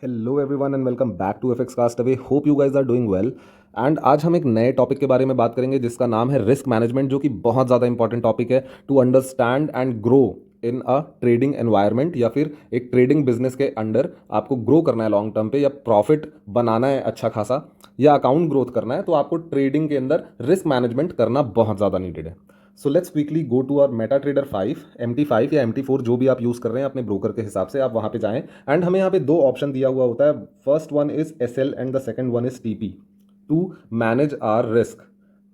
Hello everyone and welcome back to FX cast away. Hope you guys are doing well. And आज हम एक नए topic के बारे में बात करेंगे जिसका नाम है रिस्क मैनेजमेंट, जो कि बहुत ज़्यादा इंपॉर्टेंट टॉपिक है to understand and grow in a trading environment, या फिर एक ट्रेडिंग बिजनेस के अंडर आपको ग्रो करना है लॉन्ग टर्म पे, या प्रॉफिट बनाना है अच्छा खासा, या अकाउंट ग्रोथ करना है, तो आपको ट्रेडिंग के अंदर रिस्क मैनेजमेंट करना बहुत ज़्यादा नीडेड है। So let's quickly go to our MetaTrader 5 MT5 या MT4, जो भी आप यूज़ कर रहे हैं अपने ब्रोकर के हिसाब से, आप वहाँ पे जाएं। एंड हमें यहाँ पे दो ऑप्शन दिया हुआ होता है। First one is SL and the second one is TP to manage our risk.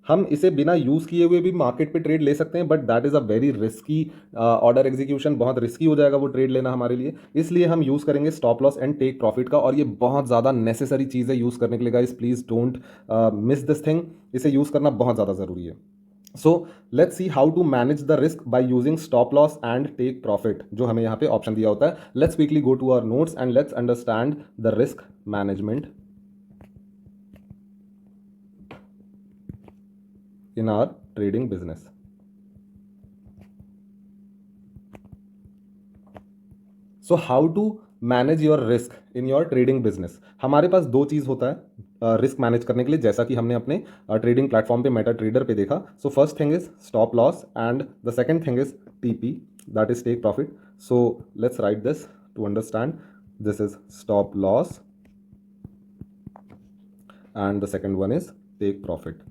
हम इसे बिना यूज़ किए हुए भी मार्केट पे ट्रेड ले सकते हैं, but that is a very risky order execution. बहुत रिस्की हो जाएगा वो ट्रेड लेना हमारे लिए, इसलिए हम यूज़ करेंगे stop loss and take profit का। और ये बहुत ज़्यादा नेसेसरी चीज़ है यूज़ करने के लिए guys, please don't miss this thing. इसे यूज़ करना बहुत ज़्यादा ज़रूरी है। So let's see how to manage the risk by using stop loss and take profit, जो हमें यहाँ पे ऑप्शन दिया होता है। Let's quickly go to our notes and let's understand the risk management in our trading business. So how to manage your risk in your trading business? हमारे पास दो चीज़ होता है रिस्क मैनेज करने के लिए, जैसा कि हमने अपने ट्रेडिंग प्लेटफॉर्म पे मेटा ट्रेडर पे देखा। So first thing is stop loss and the second thing is TP, that is take profit. So let's write this to understand. This is stop loss and the second one is take profit.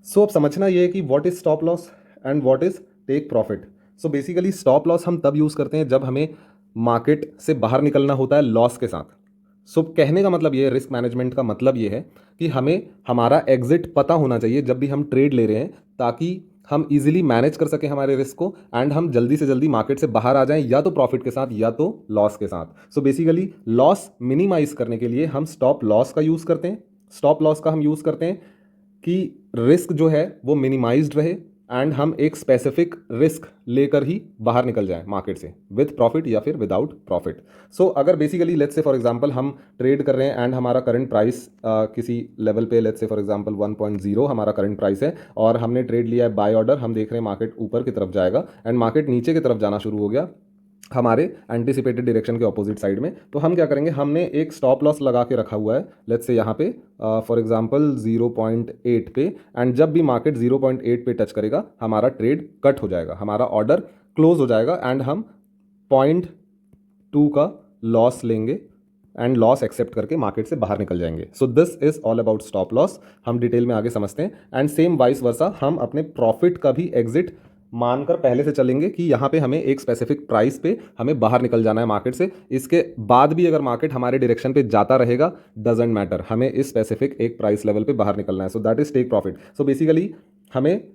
So अब समझना ये है कि what is stop loss and what is take profit. So basically stop loss हम तब use करते हैं जब हमें मार्केट से बाहर निकलना होता है लॉस के साथ। सो कहने का मतलब ये है, रिस्क मैनेजमेंट का मतलब ये है कि हमें हमारा एग्जिट पता होना चाहिए जब भी हम ट्रेड ले रहे हैं, ताकि हम इजीली मैनेज कर सकें हमारे रिस्क को एंड हम जल्दी से जल्दी मार्केट से बाहर आ जाएं, या तो प्रॉफिट के साथ या तो लॉस के साथ। सो बेसिकली लॉस मिनिमाइज करने के लिए हम स्टॉप लॉस का यूज़ करते हैं। स्टॉप लॉस का हम यूज़ करते हैं कि रिस्क जो है वो मिनिमाइज्ड रहे एंड हम एक स्पेसिफिक रिस्क लेकर ही बाहर निकल जाएं मार्केट से विद प्रॉफिट या फिर विदाउट प्रॉफिट। सो अगर basically let's say for example हम ट्रेड कर रहे हैं एंड हमारा करंट प्राइस किसी लेवल पे, लेट्स से फॉर एग्जांपल 1.0 हमारा करंट प्राइस है, और हमने ट्रेड लिया है बाय ऑर्डर। हम देख रहे हैं मार्केट ऊपर की तरफ जाएगा एंड मार्केट नीचे की तरफ जाना शुरू हो गया हमारे एंटिसिपेटेड डायरेक्शन के ऑपोजिट साइड में। तो हम क्या करेंगे, हमने एक स्टॉप लॉस लगा के रखा हुआ है लेट्स से यहाँ पे फॉर एग्जांपल 0.8 पे। एंड जब भी मार्केट 0.8 पे टच करेगा हमारा ट्रेड कट हो जाएगा, हमारा ऑर्डर क्लोज हो जाएगा एंड हम 0.2 का लॉस लेंगे एंड लॉस एक्सेप्ट करके मार्केट से बाहर निकल जाएंगे। सो this is all about stop loss. हम डिटेल में आगे समझते हैं। एंड सेम वाइस वर्सा हम अपने प्रॉफिट का भी एग्जिट मानकर पहले से चलेंगे कि यहाँ पे हमें एक स्पेसिफिक प्राइस पे हमें बाहर निकल जाना है मार्केट से। इसके बाद भी अगर मार्केट हमारे डायरेक्शन पे जाता रहेगा डजेंट मैटर, हमें इस स्पेसिफिक एक प्राइस लेवल पे बाहर निकलना है। So that is take profit. So basically हमें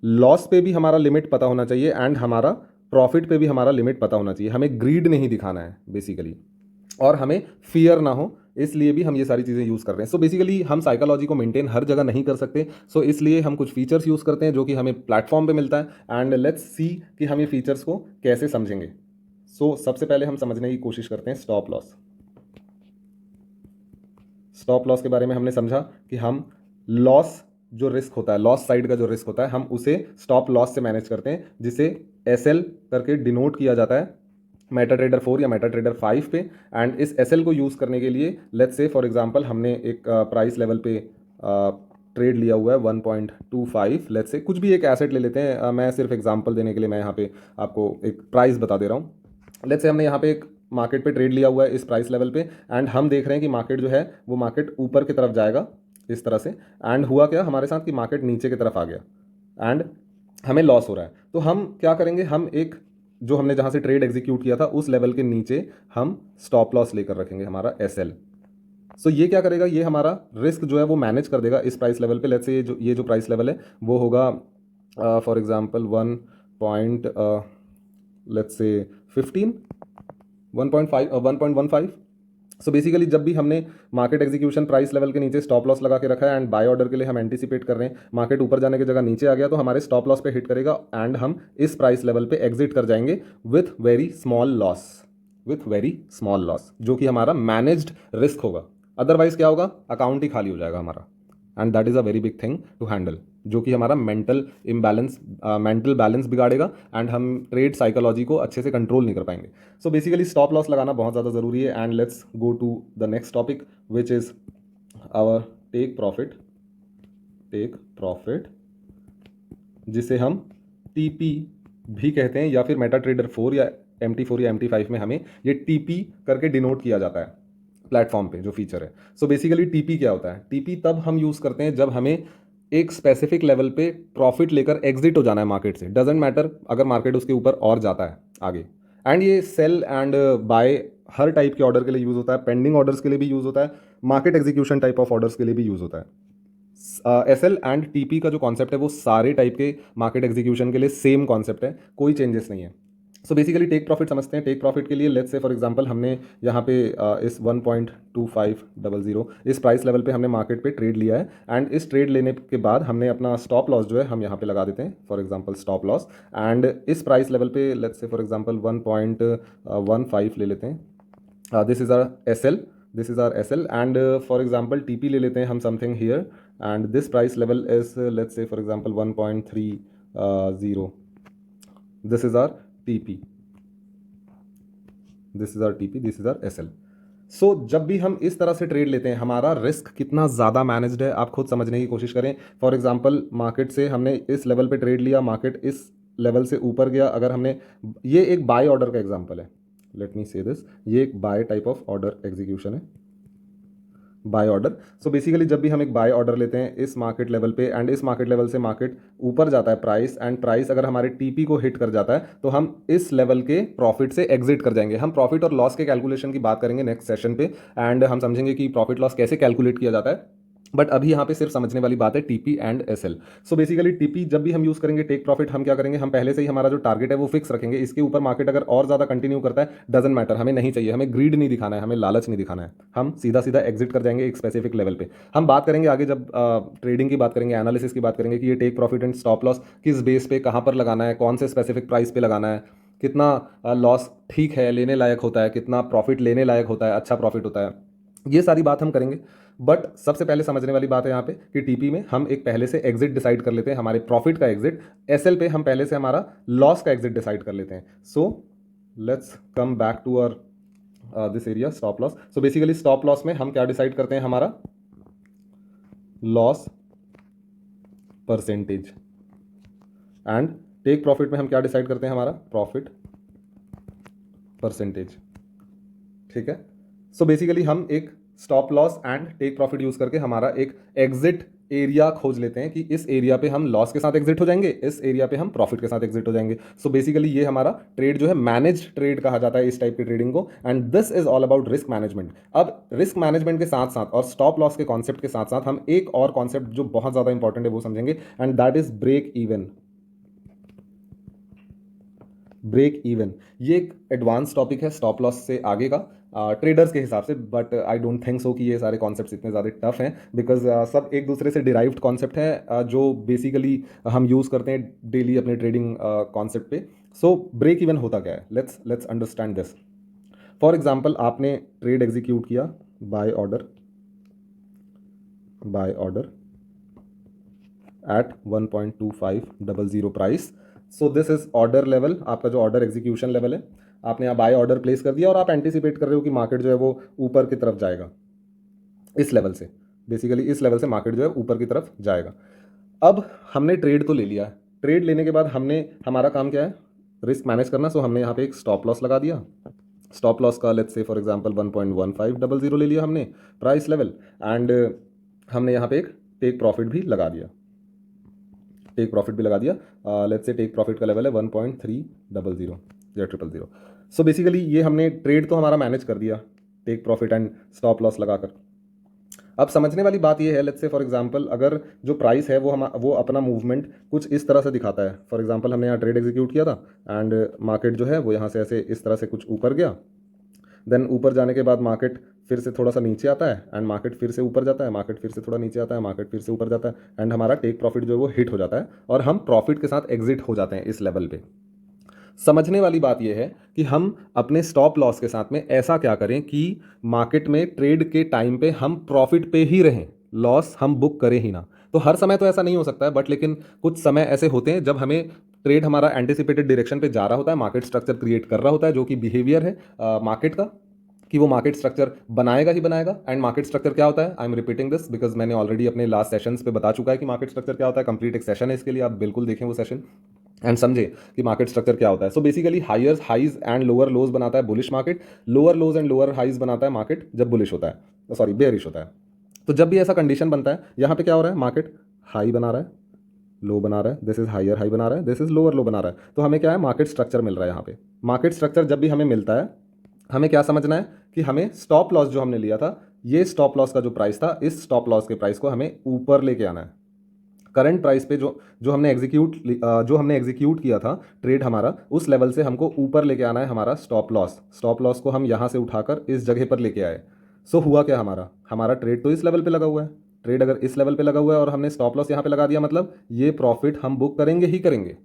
लॉस पे भी हमारा लिमिट पता होना चाहिए एंड हमारा प्रॉफिट पे भी हमारा लिमिट पता होना चाहिए। हमें ग्रीड नहीं दिखाना है बेसिकली, और हमें फियर ना हो, इसलिए भी हम ये सारी चीज़ें यूज़ कर रहे हैं। सो बेसिकली हम साइकोलॉजी को मेंटेन हर जगह नहीं कर सकते, सो इसलिए हम कुछ फीचर्स यूज़ करते हैं जो कि हमें प्लेटफॉर्म पे मिलता है। एंड लेट्स सी कि हम ये फीचर्स को कैसे समझेंगे। सो सबसे पहले हम समझने की कोशिश करते हैं स्टॉप लॉस। स्टॉप लॉस के बारे में हमने समझा कि हम लॉस जो रिस्क होता है, लॉस साइड का जो रिस्क होता है, हम उसे स्टॉप लॉस से मैनेज करते हैं, जिसे SL करके डिनोट किया जाता है मेटा ट्रेडर 4 या मेटा ट्रेडर 5 पे। एंड इस SL को यूज़ करने के लिए लेट्स से फॉर एग्जांपल हमने एक प्राइस लेवल पे ट्रेड लिया हुआ है 1.25। लेट्स से कुछ भी एक एसेट ले लेते हैं। मैं सिर्फ एग्जांपल देने के लिए मैं यहाँ पे आपको एक प्राइस बता दे रहा हूँ। लेट्स से हमने यहाँ पे एक मार्केट पे ट्रेड लिया हुआ है इस प्राइस लेवल पे, एंड हम देख रहे हैं कि मार्केट जो है वो मार्केट ऊपर की तरफ जाएगा इस तरह से। एंड हुआ क्या हमारे साथ कि मार्केट नीचे की तरफ आ गया एंड हमें लॉस हो रहा है। तो हम क्या करेंगे, हम एक जो हमने जहाँ से ट्रेड एग्जीक्यूट किया था उस लेवल के नीचे हम स्टॉप लॉस लेकर रखेंगे हमारा SL। सो ये क्या करेगा, ये हमारा रिस्क जो है वो मैनेज कर देगा इस प्राइस लेवल पे। लेट्स से ये जो प्राइस लेवल है वो होगा for example 1 point let's say 15 1.5 1.15। So basically जब भी हमने मार्केट एग्जीक्यूशन प्राइस लेवल के नीचे स्टॉप लॉस लगा के रखा है एंड बाय ऑर्डर के लिए हम एंटिसिपेट कर रहे हैं, मार्केट ऊपर जाने की जगह नीचे आ गया तो हमारे स्टॉप लॉस पे हिट करेगा एंड हम इस प्राइस लेवल पे एग्जिट कर जाएंगे with very small loss, with very small loss, जो कि हमारा मैनेज्ड रिस्क होगा। अदरवाइज क्या होगा, अकाउंट ही खाली हो जाएगा हमारा and that is a very big thing to handle, जो कि हमारा मेंटल बैलेंस बिगाड़ेगा एंड हम ट्रेड साइकोलॉजी को अच्छे से कंट्रोल नहीं कर पाएंगे. सो बेसिकली स्टॉप लॉस लगाना बहुत ज़्यादा ज़रूरी है. And let's go to the next topic which is our take profit, जिसे हम टीपी भी कहते हैं, या फिर मेटा ट्रेडर 4 या MT4 या MT5 में हमें ये टीपी करके डिनोट किया जाता है प्लेटफॉर्म पे जो फीचर है. सो बेसिकली टीपी क्या होता है? टीपी तब हम यूज़ करते हैं जब हमें एक स्पेसिफिक लेवल पे प्रॉफिट लेकर एग्जिट हो जाना है मार्केट से. डजेंट मैटर अगर मार्केट उसके ऊपर और जाता है आगे. एंड ये सेल एंड बाय हर टाइप के ऑर्डर के लिए यूज़ होता है, पेंडिंग ऑर्डर्स के लिए भी यूज़ होता है, market execution type of orders के लिए भी यूज़ होता है. SL एंड TP का जो कॉन्सेप्ट है वो सारे टाइप के मार्केट एग्जीक्यूशन के लिए सेम कॉन्सेप्ट है, कोई चेंजेस नहीं है. सो बेसिकली टेक प्रॉफिट समझते हैं. टेक प्रॉफिट के लिए लेट्स से फॉर एग्जांपल हमने यहाँ पे इस 1.2500 इस प्राइस लेवल पे हमने मार्केट पे ट्रेड लिया है. एंड इस ट्रेड लेने के बाद हमने अपना स्टॉप लॉस जो है हम यहाँ पे लगा देते हैं, for example stop loss. And इस प्राइस लेवल पे लेट्स से फॉर एग्जांपल 1.15 ले लेते हैं. This is our SL and for example TP ले लेते हैं हम something here. And this price level is let's say for example 1.30. This is our TP, this is our SL. So जब भी हम इस तरह से ट्रेड लेते हैं हमारा रिस्क कितना ज़्यादा मैनेज्ड है आप खुद समझने की कोशिश करें. फॉर एग्जांपल मार्केट से हमने इस लेवल पे ट्रेड लिया, मार्केट इस लेवल से ऊपर गया. अगर हमने, ये एक बाय ऑर्डर का एग्जांपल है, लेट मी से दिस, ये एक bye type of order execution है, बाय ऑर्डर. सो बेसिकली जब भी हम एक बाय ऑर्डर लेते हैं इस मार्केट लेवल पे एंड इस मार्केट लेवल से मार्केट ऊपर जाता है प्राइस, एंड प्राइस अगर हमारे TP को हिट कर जाता है तो हम इस लेवल के प्रॉफिट से एग्जिट कर जाएंगे. हम प्रॉफिट और लॉस के कैलकुलेशन की बात करेंगे नेक्स्ट सेशन पे, एंड हम समझेंगे कि प्रॉफिट लॉस कैसे कैलकुलेट किया जाता है. बट अभी यहाँ पे सिर्फ समझने वाली बात है TP and SL. So basically TP जब भी हम यूज़ करेंगे टेक प्रॉफिट, हम क्या करेंगे, हम पहले से ही हमारा जो टारगेट है वो फिक्स रखेंगे. इसके ऊपर मार्केट अगर और ज़्यादा कंटिन्यू करता है डजंट मैटर, हमें नहीं चाहिए, हमें ग्रीड नहीं दिखाना है, हमें लालच नहीं दिखाना है. हम सीधा सीधा एग्जिट कर जाएंगे एक स्पेसिफिक लेवल पे. हम बात करेंगे आगे जब ट्रेडिंग की बात करेंगे, एनालिसिस की बात करेंगे कि ये take profit and stop loss किस बेस पे कहाँ पर लगाना है, कौन से स्पेसिफिक प्राइस पे लगाना है, कितना लॉस ठीक है लेने लायक होता है, कितना प्रॉफिट लेने लायक होता है, अच्छा प्रॉफिट होता है, ये सारी बात हम करेंगे. बट सबसे पहले समझने वाली बात है यहाँ पे कि TP में हम एक पहले से एग्जिट डिसाइड कर लेते हैं, हमारे प्रॉफिट का एग्जिट. SL पे हम पहले से हमारा लॉस का एग्जिट डिसाइड कर लेते हैं. So let's come back to our this area stop loss. So basically stop loss में हम क्या डिसाइड करते हैं, हमारा loss percentage. And take profit में हम क्या डिसाइड करते हैं, हमारा प्रॉफिट परसेंटेज. ठीक है. सो बेसिकली हम एक stop loss and take profit use करके हमारा एक एग्जिट एरिया खोज लेते हैं कि इस एरिया पे हम लॉस के साथ एग्जिट हो जाएंगे, इस एरिया पे हम प्रॉफिट के साथ एग्जिट हो जाएंगे. सो बेसिकली ये हमारा ट्रेड जो है मैनेज ट्रेड कहा जाता है इस टाइप की ट्रेडिंग को. And this is all about risk management. अब रिस्क मैनेजमेंट के साथ साथ और स्टॉप लॉस के कॉन्सेप्ट के साथ साथ हम एक और कॉन्सेप्ट जो बहुत ज्यादा इंपॉर्टेंट है वो समझेंगे, and that is break even. Break even ये एक एडवांस टॉपिक है स्टॉप लॉस से आगे का ट्रेडर्स के हिसाब से. But I don't think so कि ये सारे कॉन्सेप्ट्स इतने ज़्यादा टफ हैं, बिकॉज सब एक दूसरे से डिराइव्ड कॉन्सेप्ट हैं जो बेसिकली हम यूज़ करते हैं डेली अपने ट्रेडिंग कॉन्सेप्ट पे. सो ब्रेक इवन होता क्या है, let's understand this. For example आपने ट्रेड एग्जीक्यूट किया, buy order at 1.2500 price. So this is order level, आपका जो ऑर्डर एग्जीक्यूशन लेवल है. आपने यहाँ बाय ऑर्डर प्लेस कर दिया और आप एंटिसिपेट कर रहे हो कि मार्केट जो है वो ऊपर की तरफ जाएगा इस लेवल से. बेसिकली इस लेवल से मार्केट जो है ऊपर की तरफ जाएगा. अब हमने ट्रेड तो ले लिया, ट्रेड लेने के बाद हमने, हमारा काम क्या है, रिस्क मैनेज करना. सो हमने यहाँ पे एक स्टॉप लॉस लगा दिया. स्टॉप लॉस का लेट्स से फॉर एग्जांपल 1.1500 ले लिया हमने प्राइस लेवल. एंड हमने यहाँ पे एक टेक प्रॉफिट भी लगा दिया. लेट्स से टेक प्रॉफिट का लेवल है 1.300 या 000. सो बेसिकली ये हमने ट्रेड तो हमारा मैनेज कर दिया take profit and stop loss लगाकर. अब समझने वाली बात ये है, लेट्स से फॉर एग्जांपल अगर जो प्राइस है वो अपना मूवमेंट कुछ इस तरह से दिखाता है. फॉर एग्जांपल हमने यहाँ ट्रेड एग्जीक्यूट किया था एंड मार्केट जो है वो यहाँ से ऐसे इस तरह से कुछ ऊपर गया. देन ऊपर जाने के बाद मार्केट फिर से थोड़ा सा नीचे आता है एंड मार्केट फिर से ऊपर जाता है, मार्केट फिर से थोड़ा नीचे आता है, मार्केट फिर से ऊपर जाता है, एंड हमारा टेक प्रॉफिट जो है वो हिट हो जाता है और हम प्रॉफिट के साथ एग्जिट हो जाते हैं इस लेवल पे. समझने वाली बात यह है कि हम अपने स्टॉप लॉस के साथ में ऐसा क्या करें कि मार्केट में ट्रेड के टाइम पे हम प्रॉफिट पे ही रहें. लॉस हम बुक करें ही ना। तो हर समय तो ऐसा नहीं हो सकता है, बट लेकिन कुछ समय ऐसे होते हैं जब हमें ट्रेड हमारा एंटिसिपेटेड डायरेक्शन पे जा रहा होता है, मार्केट स्ट्रक्चर क्रिएट कर रहा होता है, जो कि बिहेवियर है मार्केट का, कि वो मार्केट स्ट्रक्चर बनाएगा ही बनाएगा। एंड मार्केट स्ट्रक्चर क्या होता है, I am repeating this because मैंने ऑलरेडी अपने लास्ट सेशंस पे बता चुका है कि मार्केट स्ट्रक्चर क्या होता है। कंप्लीट एक सेशन है इसके लिए, आप बिल्कुल देखें वो सेशन एंड समझे कि मार्केट स्ट्रक्चर क्या होता है। So basically higher highs and lower lows बनाता है bullish market, lower lows and lower highs बनाता है मार्केट जब बुलिश होता है, सॉरी बेयरिश होता है। तो जब भी ऐसा कंडीशन बनता है, यहाँ पे क्या हो रहा है, मार्केट हाई बना रहा है, लो बना रहा है, दिस इज हायर हाई बना रहा है, दिस इज लोअर लो बना रहा है। तो हमें क्या है, मार्केट स्ट्रक्चर मिल रहा है यहाँ पे। मार्केट स्ट्रक्चर जब भी हमें मिलता है, हमें क्या समझना है कि हमें स्टॉप लॉस जो हमने लिया था, ये स्टॉप लॉस का जो प्राइस था, इस स्टॉप लॉस के प्राइस को हमें ऊपर लेके आना है। करंट प्राइस पे जो हमने एग्जीक्यूट किया था ट्रेड हमारा, उस लेवल से हमको ऊपर लेके आना है हमारा स्टॉप लॉस। स्टॉप लॉस को हम यहाँ से उठाकर इस जगह पर लेके आए। सो हुआ क्या, हमारा हमारा ट्रेड तो इस लेवल पे लगा हुआ है। ट्रेड अगर इस लेवल पे लगा हुआ है और हमने स्टॉप लॉस यहाँ पे लगा दिया, मतलब ये प्रॉफिट हम बुक करेंगे ही करेंगे,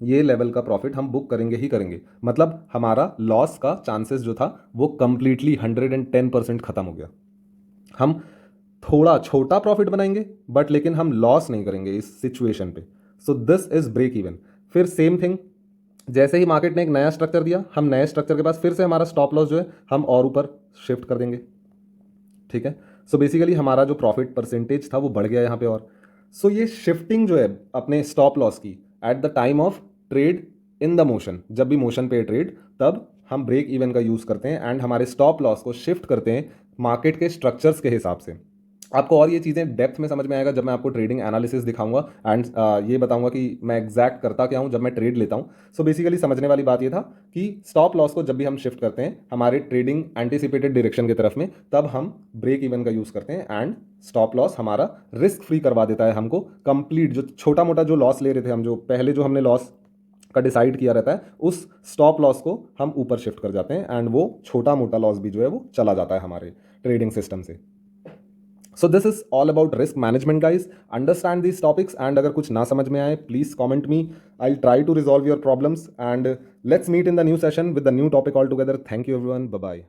ये लेवल का प्रॉफिट हम बुक करेंगे ही करेंगे। मतलब हमारा लॉस का चांसेस जो था वो कंप्लीटली 110% खत्म हो गया। हम थोड़ा छोटा प्रॉफिट बनाएंगे, बट लेकिन हम लॉस नहीं करेंगे इस सिचुएशन पे। So this is break even. फिर सेम थिंग, जैसे ही मार्केट ने एक नया स्ट्रक्चर दिया, हम नए स्ट्रक्चर के पास फिर से हमारा स्टॉप लॉस जो है हम और ऊपर शिफ्ट कर देंगे। ठीक है, सो बेसिकली हमारा जो प्रॉफिट परसेंटेज था वो बढ़ गया यहाँ पे। और सो ये शिफ्टिंग जो है अपने स्टॉप लॉस की at the time of trade in the motion, जब भी मोशन पे ट्रेड, तब हम ब्रेक इवन का यूज़ करते हैं एंड हमारे स्टॉप लॉस को शिफ्ट करते हैं मार्केट के स्ट्रक्चर्स के हिसाब से। आपको और ये चीज़ें डेप्थ में समझ में आएगा जब मैं आपको ट्रेडिंग एनालिसिस दिखाऊंगा एंड ये बताऊंगा कि मैं एग्जैक्ट करता क्या हूँ जब मैं ट्रेड लेता हूँ। सो बेसिकली समझने वाली बात ये था कि स्टॉप लॉस को जब भी हम शिफ्ट करते हैं हमारे ट्रेडिंग एंटिसिपेटेड डायरेक्शन की तरफ में, तब हम ब्रेक इवन का यूज़ करते हैं एंड स्टॉप लॉस हमारा रिस्क फ्री करवा देता है हमको कंप्लीट। जो छोटा मोटा जो लॉस ले रहे थे हम, जो पहले जो हमने लॉस का डिसाइड किया रहता है, उस स्टॉप लॉस को हम ऊपर शिफ्ट कर जाते हैं एंड वो छोटा मोटा लॉस भी जो है वो चला जाता है हमारे ट्रेडिंग सिस्टम से। So this is all about risk management guys. Understand these topics and अगर कुछ ना समझ में आए please comment me, I try to resolve your problems and let's meet in the new session with the new topic all together. Thank you everyone, bye bye.